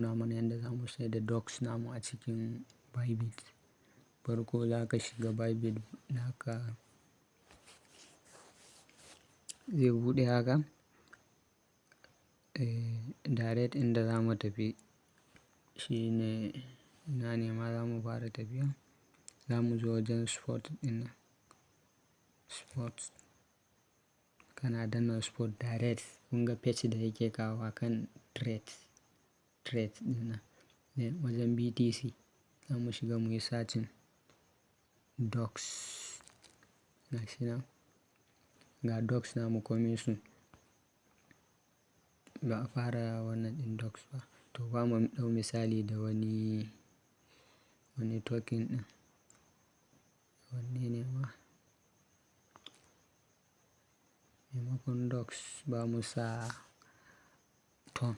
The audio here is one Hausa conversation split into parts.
nuna mana yadda za mu sai da docs namu a cikin Bybit. Farko za ka shiga Bybit naka, zai buɗe haka. Direct inda za mu tafi shine ina ne ma za mu fara tafiya. Za mu zo wajen spot ɗin nan, spot. Kana danna spot direct, kun ga page da yake kawo kan trade ɗin nan. Wajen BTC za mu shiga muyi searching docs. Gashi nan, ga docs namu coming soon. Ba a fara wannan ɗin docs ba. To ba mu ɗau misali da wani token ɗin. Wanne ne ma? Maimakon docs ba mu sa ton.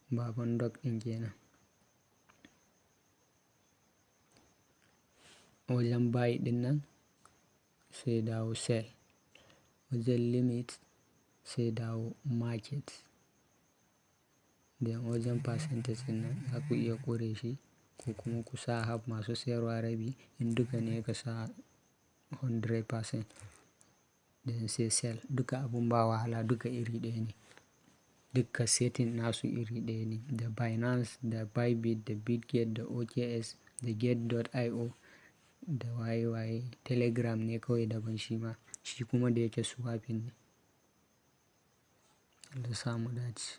Baban doc ɗin kenan. Wajen buy ɗin nan sai dawo sell. Wajen limit sai dawo market. Dan wajen percentage ɗin nan za ku iya ƙure shi ko kuma ku sa half masu sayarwa rabi. In duka ne ka sa 100%. Dan sai sell. Duka abun ba wahala, duka iri ɗaya ne. Duka setting nasu iri ɗaya ne. Da Binance, da Bybit, da Bitget, da OKX, da Get.io, da waye. Telegram ne kawai daban shi ma. Shi kuma da yake swapping ne. Allah sa mu dace.